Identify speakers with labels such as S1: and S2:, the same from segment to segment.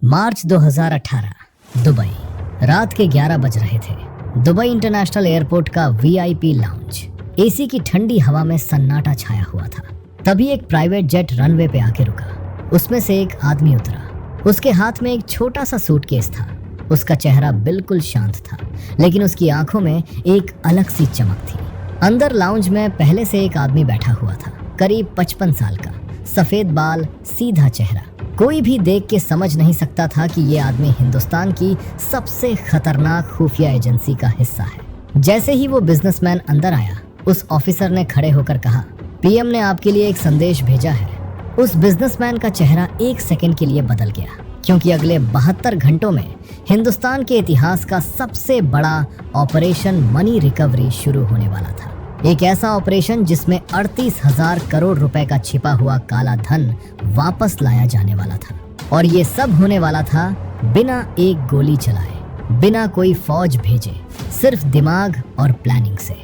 S1: मार्च 2018 Dubai. रात के 11 बज रहे थे। दुबई इंटरनेशनल एयरपोर्ट का वीआईपी लाउंज। एसी की ठंडी हवा में सन्नाटा छाया हुआ था। तभी एक प्राइवेट जेट रनवे पे आके रुका। उसमें से एक आदमी उतरा। उसके हाथ में एक छोटा सा सूटकेस था। उसका चेहरा बिल्कुल शांत था, लेकिन उसकी आंखों में एक अलग सी चमक थी। अंदर लाउंज में पहले से एक आदमी बैठा हुआ था, करीब 55 साल का, सफेद बाल, सीधा चेहरा। कोई भी देख के समझ नहीं सकता था कि ये आदमी हिंदुस्तान की सबसे खतरनाक खुफिया एजेंसी का हिस्सा है। जैसे ही वो बिजनेसमैन अंदर आया, उस ऑफिसर ने खड़े होकर कहा, पीएम ने आपके लिए एक संदेश भेजा है। उस बिजनेसमैन का चेहरा एक सेकंड के लिए बदल गया, क्योंकि अगले 72 घंटों में हिंदुस्तान के इतिहास का सबसे बड़ा ऑपरेशन मनी रिकवरी शुरू होने वाला था। एक ऐसा ऑपरेशन जिसमें 38,000 करोड़ रुपए का छिपा हुआ काला धन वापस लाया जाने वाला था। और ये सब होने वाला था बिना एक गोली चलाए, बिना कोई फौज भेजे, सिर्फ दिमाग और प्लानिंग से।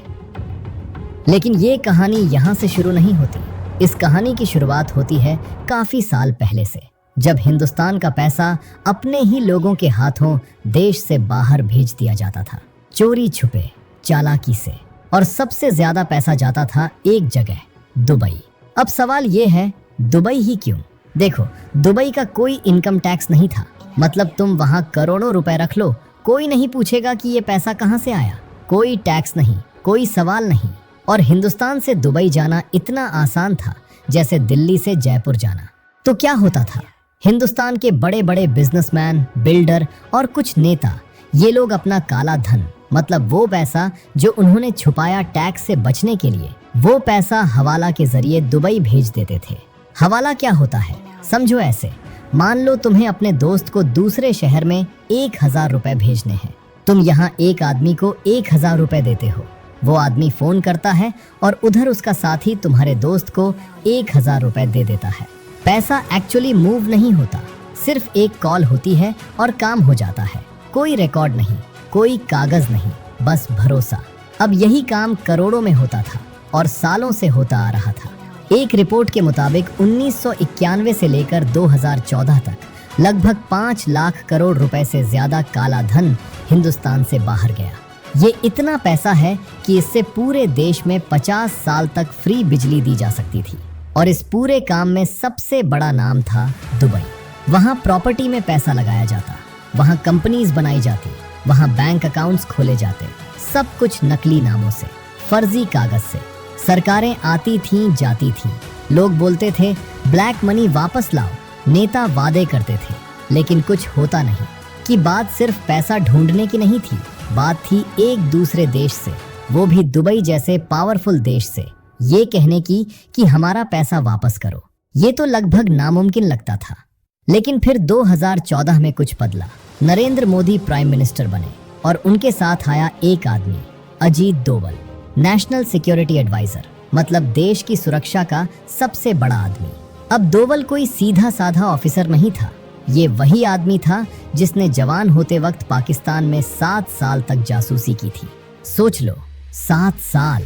S1: लेकिन ये कहानी यहाँ से शुरू नहीं होती। इस कहानी की शुरुआत होती है काफी साल पहले से, जब हिंदुस्तान का पैसा अपने ही लोगों के हाथों देश से बाहर भेज दिया जाता था, चोरी छुपे, चालाकी से। और सबसे ज्यादा पैसा जाता था एक जगह, दुबई। अब सवाल ये है, दुबई ही क्यों? देखो, दुबई का कोई इनकम टैक्स नहीं था। मतलब तुम वहां करोड़ों रुपए रख लो, कोई नहीं पूछेगा कि ये पैसा कहां से आया। कोई टैक्स नहीं, कोई सवाल नहीं। और हिंदुस्तान से दुबई जाना इतना आसान था जैसे दिल्ली से जयपुर जाना। तो क्या होता था? हिंदुस्तान के बड़े बड़े बिजनेसमैन, बिल्डर और कुछ नेता, ये लोग अपना काला धन, मतलब वो पैसा जो उन्होंने छुपाया टैक्स से बचने के लिए, वो पैसा हवाला के जरिए दुबई भेज देते थे। हवाला क्या होता है? समझो ऐसे, मान लो तुम्हें अपने दोस्त को दूसरे शहर में 1,000 रुपए भेजने हैं। तुम यहाँ एक आदमी को 1,000 रुपए देते हो। वो आदमी फोन करता है और उधर उसका साथी तुम्हारे दोस्त को 1,000 रुपए दे देता है। पैसा एक्चुअली मूव नहीं होता, सिर्फ एक कॉल होती है और काम हो जाता है। कोई रिकॉर्ड नहीं, कोई कागज नहीं, बस भरोसा। अब यही काम करोड़ों में होता था और सालों से होता आ रहा था। एक रिपोर्ट के मुताबिक 1991 से लेकर 2014 तक लगभग 5 लाख करोड़ रुपए से ज्यादा काला धन हिंदुस्तान से बाहर गया। ये इतना पैसा है कि इससे पूरे देश में 50 साल तक फ्री बिजली दी जा सकती थी। और इस पूरे काम में सबसे बड़ा नाम था दुबई। वहाँ प्रॉपर्टी में पैसा लगाया जाता, वहाँ कंपनीज बनाई जाती, वहाँ बैंक अकाउंट्स खोले जाते, सब कुछ नकली नामों से, फर्जी कागज से। सरकारें आती थीं, जाती थीं। लोग बोलते थे ब्लैक मनी वापस लाओ, नेता वादे करते थे, लेकिन कुछ होता नहीं। कि बात सिर्फ पैसा ढूंढने की नहीं थी, बात थी एक दूसरे देश से, वो भी दुबई जैसे पावरफुल देश से, ये कहने की कि हमारा पैसा वापस करो। ये तो लगभग नामुमकिन लगता था। लेकिन फिर 2014 में कुछ बदला। नरेंद्र मोदी प्राइम मिनिस्टर बने और उनके साथ आया एक आदमी, Ajit Doval, national security adviser, मतलब देश की सुरक्षा का सबसे बड़ा आदमी। अब डोवल कोई सीधा साधा ऑफिसर नहीं था। ये वही आदमी था जिसने जवान होते वक्त पाकिस्तान में 7 साल तक जासूसी की थी। सोच लो, 7 साल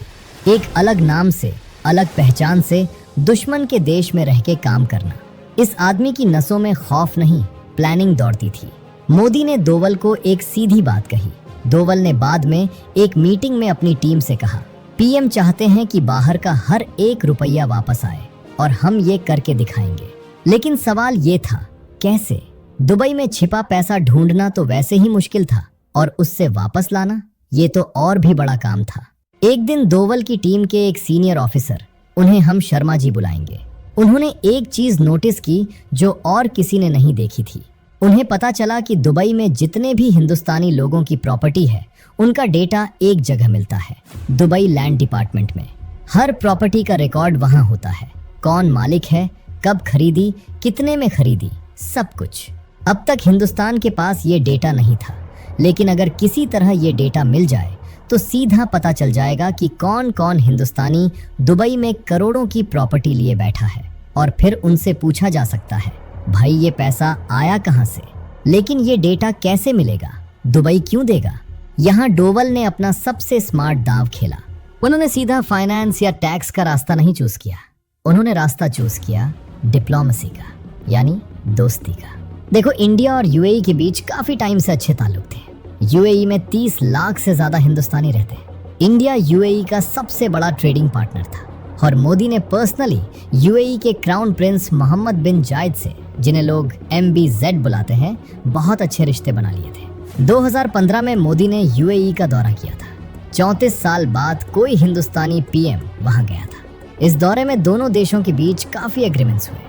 S1: एक अलग नाम से, अलग पहचान से, दुश्मन के देश में रह के काम करना। इस आदमी की नसों में खौफ नहीं, प्लानिंग दौड़ती थी। मोदी ने डोवल को एक सीधी बात कही। डोवल ने बाद में एक मीटिंग में अपनी टीम से कहा, पीएम चाहते हैं कि बाहर का हर एक रुपया वापस आए और हम ये करके दिखाएंगे। लेकिन सवाल ये था, कैसे? दुबई में छिपा पैसा ढूंढना तो वैसे ही मुश्किल था, और उससे वापस लाना, ये तो और भी बड़ा काम था। एक दिन डोवल की टीम के एक सीनियर ऑफिसर, उन्हें हम शर्मा जी बुलाएंगे, उन्होंने एक चीज नोटिस की जो और किसी ने नहीं देखी थी। उन्हें पता चला कि दुबई में जितने भी हिंदुस्तानी लोगों की प्रॉपर्टी है, उनका डेटा एक जगह मिलता है, दुबई लैंड डिपार्टमेंट में। हर प्रॉपर्टी का रिकॉर्ड वहां होता है, कौन मालिक है, कब खरीदी, कितने में खरीदी, सब कुछ। अब तक हिंदुस्तान के पास ये डेटा नहीं था, लेकिन अगर किसी तरह ये डेटा मिल जाए तो सीधा पता चल जाएगा कि कौन कौन हिंदुस्तानी दुबई में करोड़ों की प्रॉपर्टी लिए बैठा है। और फिर उनसे पूछा जा सकता है, भाई ये पैसा आया कहाँ से? लेकिन ये डेटा कैसे मिलेगा? दुबई क्यों देगा? यहाँ डोवल ने अपना सबसे स्मार्ट दांव खेला। उन्होंने सीधा फाइनेंस या टैक्स का रास्ता नहीं चूज किया, उन्होंने रास्ता चूज किया डिप्लोमेसी का, यानी दोस्ती का। देखो, इंडिया और यूएई के बीच काफी टाइम से अच्छे ताल्लुक थे। यूएई में 30 लाख से ज्यादा हिंदुस्तानी रहते हैं। इंडिया यूएई का सबसे बड़ा ट्रेडिंग पार्टनर था और मोदी ने पर्सनली यूएई के क्राउन प्रिंस मोहम्मद बिन जायद से, जिन्हें लोग MBZ बुलाते हैं, बहुत अच्छे रिश्ते बना लिए थे। 2015 में मोदी ने यूएई का दौरा किया था। 34 साल बाद कोई हिंदुस्तानी PM वहां गया था। इस दौरे में दोनों देशों के बीच काफी एग्रीमेंट्स हुए,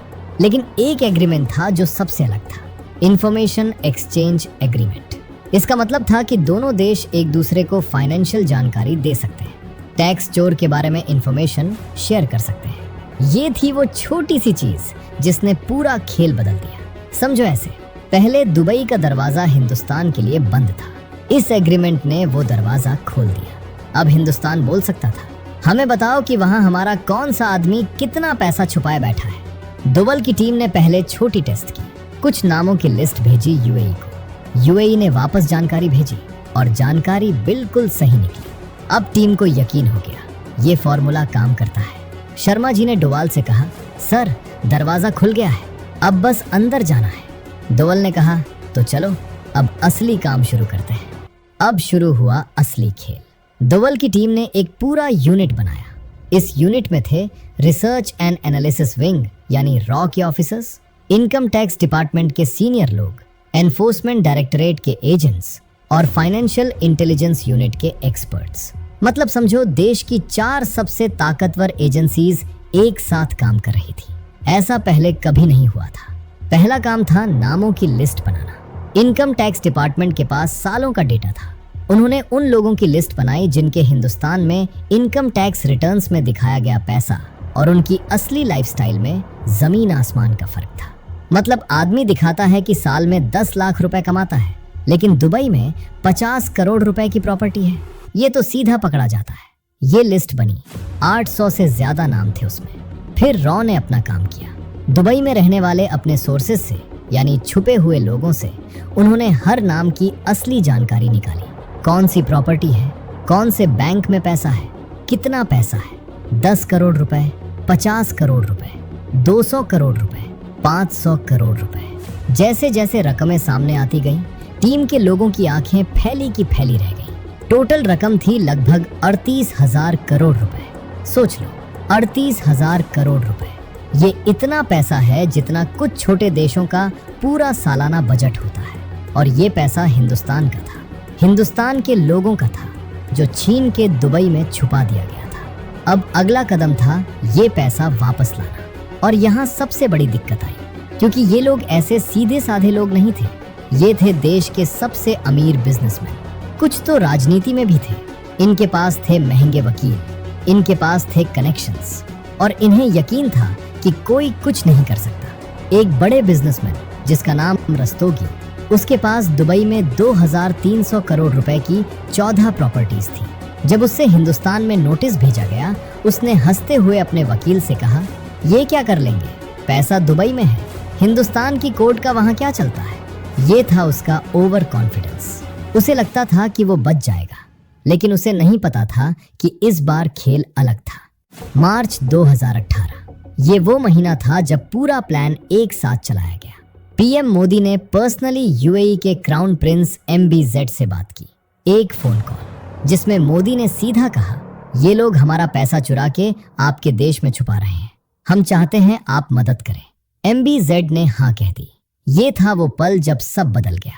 S1: लेकिन एक एग्रीमेंट था जो सबसे अलग था, इंफॉर्मेशन एक्सचेंज एग्रीमेंट। इसका मतलब था कि दोनों देश एक दूसरे को फाइनेंशियल जानकारी दे सकते हैं, टैक्स चोर के बारे में इंफॉर्मेशन शेयर कर सकते हैं। ये थी वो छोटी सी चीज जिसने पूरा खेल बदल दिया। समझो ऐसे, पहले दुबई का दरवाजा हिंदुस्तान के लिए बंद था। इस एग्रीमेंट ने वो दरवाजा खोल दिया। अब हिंदुस्तान बोल सकता था, हमें बताओ कि वहां हमारा कौन सा आदमी कितना पैसा छुपाए बैठा है। दुबई की टीम ने पहले छोटी टेस्ट की, कुछ नामों की लिस्ट भेजी यूएई को। यूएई ने वापस जानकारी भेजी और जानकारी बिल्कुल सही निकली। अब टीम को यकीन हो गया, ये फॉर्मूला काम करता है। शर्मा जी ने डोवाल से कहा, सर दरवाजा खुल गया है, अब बस अंदर जाना है। डोवाल ने कहा, तो चलो अब असली काम शुरू करते हैं। अब शुरू हुआ असली खेल। डोवाल की टीम ने एक पूरा यूनिट बनाया। इस यूनिट में थे रिसर्च एंड एनालिसिस विंग यानी रॉ के ऑफिसर्स, इनकम टैक्स डिपार्टमेंट के सीनियर लोग, एनफोर्समेंट डायरेक्टरेट के एजेंट्स और फाइनेंशियल इंटेलिजेंस यूनिट के एक्सपर्ट्स। मतलब समझो, देश की 4 सबसे ताकतवर एजेंसीज एक साथ काम कर रही थी। ऐसा पहले कभी नहीं हुआ था। पहला काम था नामों की लिस्ट बनाना। इनकम टैक्स डिपार्टमेंट के पास सालों का डेटा था। उन्होंने उन लोगों की लिस्ट बनाई जिनके हिंदुस्तान में इनकम टैक्स रिटर्न्स में दिखाया गया पैसा और उनकी असली लाइफस्टाइल में जमीन आसमान का फर्क था। मतलब आदमी दिखाता है कि साल में 10 लाख रुपए कमाता है, लेकिन दुबई में 50 करोड़ रुपए की प्रॉपर्टी है। ये तो सीधा पकड़ा जाता है। ये लिस्ट बनी, 800 से ज्यादा नाम थे उसमें। फिर रॉ ने अपना काम किया। दुबई में रहने वाले अपने सोर्सेज से यानी छुपे हुए लोगों से उन्होंने हर नाम की असली जानकारी निकाली। कौन सी प्रॉपर्टी है, कौन से बैंक में पैसा है, कितना पैसा है, 10 करोड़ रुपए, 50 करोड़ रुपए, 200 करोड़ रुपए, 500 करोड़ रुपए। जैसे जैसे रकमें सामने आती गईं, टीम के लोगों की आंखें फैली की फैली रह गईं। टोटल रकम थी लगभग 38,000 करोड़ रुपए। सोच लो, 38,000 करोड़ रुपए। ये इतना पैसा है जितना कुछ छोटे देशों का पूरा सालाना बजट होता है। और ये पैसा हिंदुस्तान का था, हिंदुस्तान के लोगों का था, जो छीन के दुबई में छुपा दिया गया था। अब अगला कदम था ये पैसा वापस लाना। और यहाँ सबसे बड़ी दिक्कत आई, क्योंकि ये लोग ऐसे सीधे साधे लोग नहीं थे। ये थे देश के सबसे अमीर बिजनेसमैन। कुछ तो राजनीति में भी थे। इनके पास थे महंगे वकील, इनके पास थे कनेक्शंस, और इन्हें यकीन था कि कोई कुछ नहीं कर सकता। एक बड़े बिजनेसमैन जिसका नाम रस्तोगी, उसके पास दुबई में 2300 करोड़ रुपए की 14 प्रॉपर्टीज थी। जब उससे हिंदुस्तान में नोटिस भेजा गया, उसने हंसते हुए अपने वकील से कहा, ये क्या कर लेंगे, पैसा दुबई में है, हिंदुस्तान की कोर्ट का वहां क्या चलता है। ये था उसका ओवर कॉन्फिडेंस। उसे लगता था कि वो बच जाएगा, लेकिन उसे नहीं पता था कि इस बार खेल अलग था। मार्च 2018 ये वो महीना था जब पूरा प्लान एक साथ चलाया गया। PM मोदी ने पर्सनली यूएई के क्राउन प्रिंस MBZ से बात की। एक फोन कॉल जिसमें मोदी ने सीधा कहा, ये लोग हमारा पैसा चुरा के आपके देश में छुपा रहे हैं, हम चाहते हैं आप मदद करें। MBZ ने हाँ कह दी। ये था वो पल जब सब बदल गया।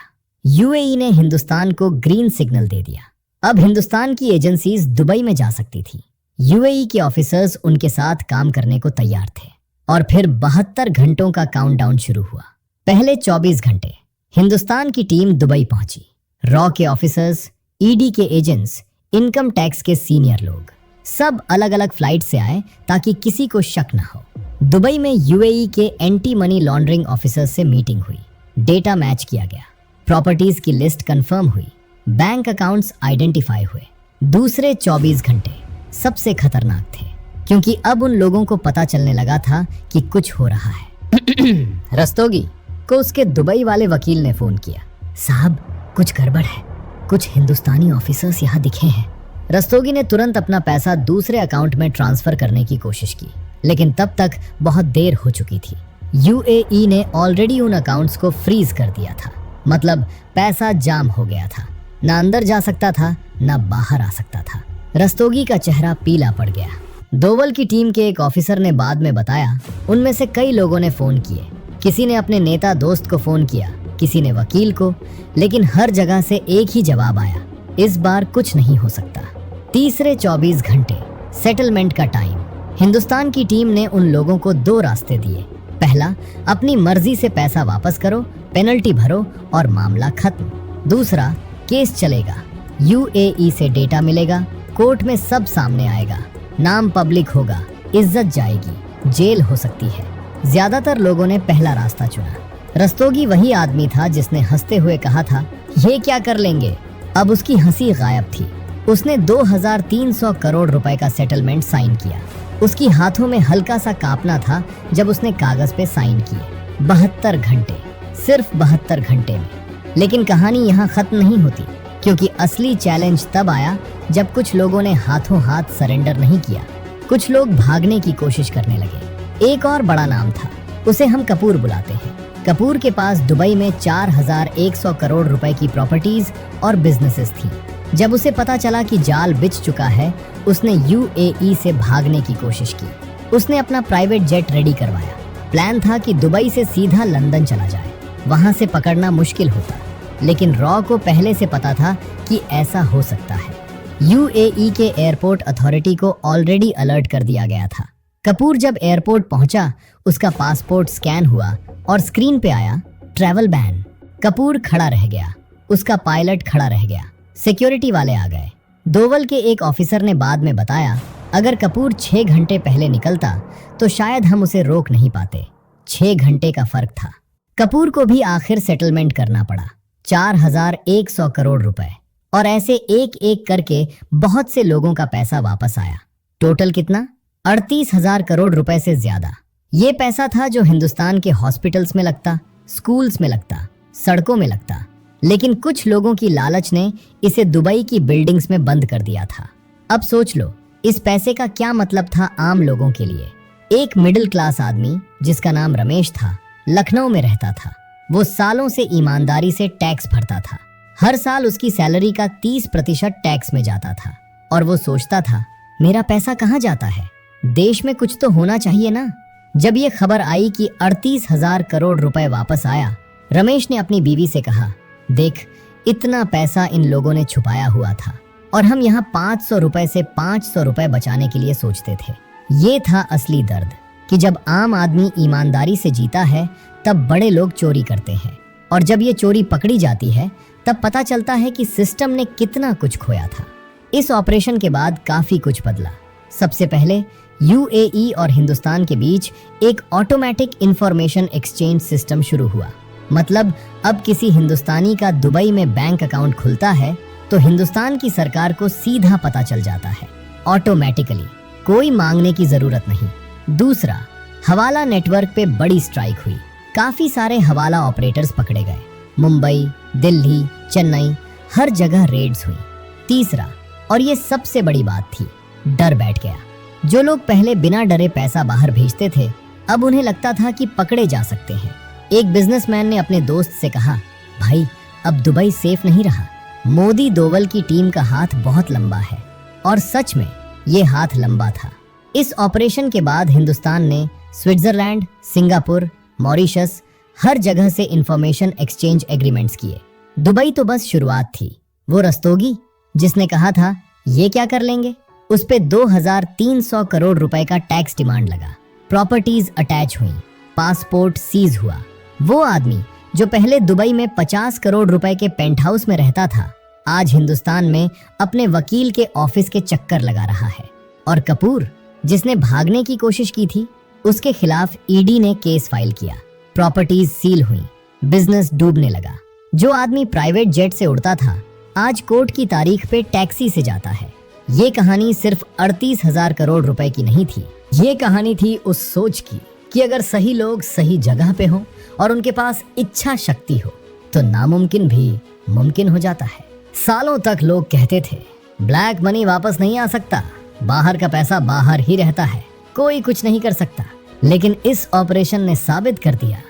S1: यूएई ने हिंदुस्तान को ग्रीन सिग्नल दे दिया। अब हिंदुस्तान की एजेंसीज दुबई में जा सकती थी। यूएई के ऑफिसर्स उनके साथ काम करने को तैयार थे। और फिर 72 घंटों का काउंटडाउन शुरू हुआ। पहले 24 घंटे हिंदुस्तान की टीम दुबई पहुंची। रॉ के ऑफिसर्स, ईडी के एजेंट्स, इनकम टैक्स के सीनियर लोग सब अलग अलग फ्लाइट से आए ताकि किसी को शक ना हो। दुबई में यूएई के एंटी मनी लॉन्ड्रिंग ऑफिसर्स से मीटिंग हुई। डेटा मैच किया गया, प्रॉपर्टीज की लिस्ट कंफर्म हुई, बैंक अकाउंट्स आइडेंटिफाई हुए। दूसरे 24 घंटे सबसे खतरनाक थे, क्योंकि अब उन लोगों को पता चलने लगा था कि कुछ हो रहा है। रस्तोगी को उसके दुबई वाले वकील ने फोन किया, साहब कुछ गड़बड़ है, कुछ हिंदुस्तानी ऑफिसर्स यहाँ दिखे हैं। रस्तोगी ने तुरंत अपना पैसा दूसरे अकाउंट में ट्रांसफर करने की कोशिश की, लेकिन तब तक बहुत देर हो चुकी थी। यूएई ने ऑलरेडी उन अकाउंट्स को फ्रीज कर दिया था। मतलब पैसा जाम हो गया था, ना अंदर जा सकता था ना बाहर आ सकता था। रस्तोगी का चेहरा पीला पड़ गया। दोवल की टीम के एक ऑफिसर ने बाद में बताया, उनमें से कई लोगों ने फोन किए। किसी ने अपने नेता दोस्त को फोन किया, किसी ने वकील को, लेकिन हर जगह से एक ही जवाब आया, इस बार कुछ नहीं हो सकता। तीसरे 24 घंटे सेटलमेंट का टाइम। हिंदुस्तान की टीम ने उन लोगों को 2 रास्ते दिए। पहला, अपनी मर्जी से पैसा वापस करो, पेनल्टी भरो और मामला खत्म। दूसरा, केस चलेगा, यूएई से डेटा मिलेगा, कोर्ट में सब सामने आएगा, नाम पब्लिक होगा, इज्जत जाएगी, जेल हो सकती है। ज्यादातर लोगों ने पहला रास्ता चुना। रस्तोगी वही आदमी था जिसने हंसते हुए कहा था, ये क्या कर लेंगे। अब उसकी हंसी गायब थी। उसने 2300 करोड़ रुपए का सेटलमेंट साइन किया। उसकी हाथों में हल्का सा कांपना था जब उसने कागज पे साइन किए। 72 घंटे, सिर्फ 72 घंटे में। लेकिन कहानी यहाँ खत्म नहीं होती, क्योंकि असली चैलेंज तब आया जब कुछ लोगों ने हाथों हाथ सरेंडर नहीं किया। कुछ लोग भागने की कोशिश करने लगे। एक और बड़ा नाम था, उसे हम कपूर बुलाते हैं। कपूर के पास दुबई में 4100 करोड़ रुपए की प्रॉपर्टीज और बिजनेसेस थी। जब उसे पता चला कि जाल बिछ चुका है, उसने यूएई से भागने की कोशिश की। उसने अपना प्राइवेट जेट रेडी करवाया। प्लान था कि दुबई से सीधा लंदन चला जाए। वहां से पकड़ना मुश्किल होता, लेकिन रॉ को पहले से पता था कि ऐसा हो सकता है। यूएई के एयरपोर्ट अथॉरिटी को ऑलरेडी अलर्ट कर दिया गया था। कपूर जब एयरपोर्ट पहुंचा, उसका पासपोर्ट स्कैन हुआ और स्क्रीन पे आया, ट्रैवल बैन। कपूर खड़ा रह गया, उसका पायलट खड़ा रह गया, सिक्योरिटी वाले आ गए। दोवल के एक ऑफिसर ने बाद में बताया, अगर कपूर 6 घंटे पहले निकलता तो शायद हम उसे रोक नहीं पाते। 6 घंटे का फर्क था। कपूर को भी आखिर सेटलमेंट करना पड़ा, 4100 करोड़ रुपए। और ऐसे एक एक करके बहुत से लोगों का पैसा वापस आया। टोटल कितना? 38,000 करोड़ रुपए से ज्यादा। ये पैसा था जो हिंदुस्तान के हॉस्पिटल्स में लगता, स्कूल्स में लगता, सड़कों में लगता। लेकिन कुछ लोगों की लालच ने इसे दुबई की बिल्डिंग्स में बंद कर दिया था। अब सोच लो, इस पैसे का क्या मतलब था आम लोगों के लिए। एक मिडिल क्लास आदमी जिसका नाम रमेश था, लखनऊ में रहता था। वो सालों से ईमानदारी से टैक्स भरता था। हर साल उसकी सैलरी का 30% टैक्स में जाता था। और वो सोचता था, मेरा पैसा कहाँ जाता है, देश में कुछ तो होना चाहिए ना। जब ये खबर आई कि 38,000 करोड़ रुपए वापस आया, रमेश ने अपनी बीवी से कहा, देख, इतना पैसा इन लोगों ने छुपाया हुआ था और हम यहाँ 500 रुपए से 500 रुपए बचाने के लिए सोचते थे। ये था असली दर्द कि जब आम आदमी ईमानदारी से जीता है तब बड़े लोग चोरी करते हैं, और जब ये चोरी पकड़ी जाती है तब पता चलता है कि सिस्टम ने कितना कुछ खोया था। इस ऑपरेशन के बाद काफी कुछ बदला। सबसे पहले यूएई और हिंदुस्तान के बीच एक ऑटोमेटिक इंफॉर्मेशन एक्सचेंज सिस्टम शुरू हुआ। मतलब अब किसी हिंदुस्तानी का दुबई में बैंक अकाउंट खुलता है तो हिंदुस्तान की सरकार को सीधा पता चल जाता है, ऑटोमेटिकली, कोई मांगने की जरूरत नहीं। दूसरा, हवाला नेटवर्क पे बड़ी स्ट्राइक हुई। काफी सारे हवाला ऑपरेटर्स पकड़े गए। मुंबई, दिल्ली, चेन्नई, हर जगह रेड्स हुई। तीसरा, और ये सबसे बड़ी बात थी, डर बैठ गया। जो लोग पहले बिना डरे पैसा बाहर भेजते थे, अब उन्हें लगता था कि पकड़े जा सकते हैं। एक बिजनेसमैन ने अपने दोस्त से कहा, भाई, अब दुबई सेफ नहीं रहा। मोदी दोवल की टीम का हाथ बहुत लंबा है। और सच में ये हाथ लंबा था। इस ऑपरेशन के बाद हिंदुस्तान ने स्विट्जरलैंड, सिंगापुर, मॉरिशस, हर जगह से इंफॉर्मेशन एक्सचेंज एग्रीमेंट्स किए। दुबई तो बस शुरुआत थी। वो रस्तोगी जिसने कहा था, ये क्या कर लेंगे, उस पे 2300 करोड़ रुपए का टैक्स डिमांड लगा। प्रॉपर्टीज अटैच हुई, पासपोर्ट सीज हुआ। वो आदमी जो पहले दुबई में 50 करोड़ रुपए के पेंट हाउस में रहता था, आज हिंदुस्तान में अपने वकील के ऑफिस के चक्कर लगा रहा है। और कपूर, जिसने भागने की कोशिश की थी, उसके खिलाफ ईडी ने केस फाइल किया। प्रॉपर्टीज सील हुई, बिजनेस डूबने लगा। जो आदमी प्राइवेट जेट से उड़ता था, आज कोर्ट की तारीख पे टैक्सी से जाता है। ये कहानी सिर्फ 38,000 करोड़ रुपए की नहीं थी। ये कहानी थी उस सोच की कि अगर सही लोग सही जगह पे हों और उनके पास इच्छा शक्ति हो तो नामुमकिन भी मुमकिन हो जाता है। सालों तक लोग कहते थे, ब्लैक मनी वापस नहीं आ सकता, बाहर का पैसा बाहर ही रहता है, कोई कुछ नहीं कर सकता। लेकिन इस ऑपरेशन ने साबित कर दिया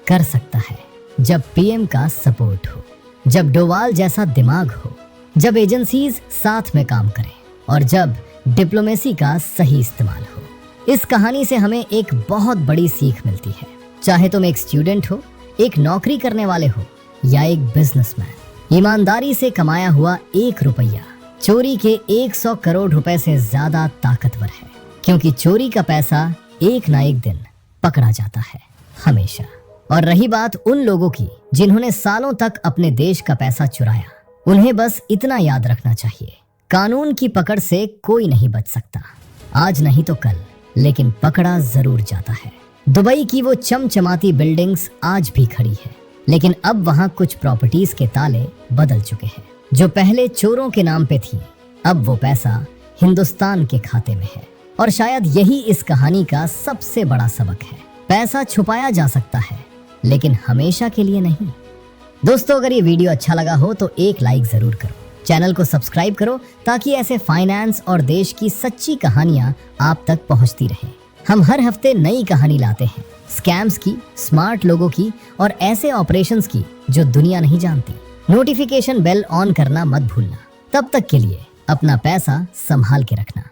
S1: कर सकता है, जब पीएम का सपोर्ट हो, जब डोवाल जैसा दिमाग हो, जब एजेंसीज साथ में काम करें और जब डिप्लोमेसी का सही इस्तेमाल हो। इस कहानी से हमें एक बहुत बड़ी सीख मिलती है। चाहे तुम एक स्टूडेंट हो, एक नौकरी करने वाले हो या एक बिजनेसमैन, ईमानदारी से कमाया हुआ 1 रुपया चोरी के 100 करोड़ रुपए से ज्यादा ताकतवर है, क्योंकि चोरी का पैसा एक ना एक दिन पकड़ा जाता है, हमेशा। और रही बात उन लोगों की जिन्होंने सालों तक अपने देश का पैसा चुराया, उन्हें बस इतना याद रखना चाहिए, कानून की पकड़ से कोई नहीं बच सकता। आज नहीं तो कल, लेकिन पकड़ा जरूर जाता है। दुबई की वो चमचमाती बिल्डिंग्स आज भी खड़ी है, लेकिन अब वहां कुछ प्रॉपर्टीज के ताले बदल चुके हैं। जो पहले चोरों के नाम पे थी, अब वो पैसा हिंदुस्तान के खाते में है। और शायद यही इस कहानी का सबसे बड़ा सबक है। पैसा छुपाया जा सकता है, लेकिन हमेशा के लिए नहीं। दोस्तों, अगर ये वीडियो अच्छा लगा हो तो एक लाइक जरूर करो, चैनल को सब्सक्राइब करो, ताकि ऐसे फाइनेंस और देश की सच्ची कहानियां आप तक पहुंचती रहें। हम हर हफ्ते नई कहानी लाते हैं, स्कैम्स की, स्मार्ट लोगों की और ऐसे ऑपरेशंस की जो दुनिया नहीं जानती। नोटिफिकेशन बेल ऑन करना मत भूलना। तब तक के लिए अपना पैसा संभाल के रखना।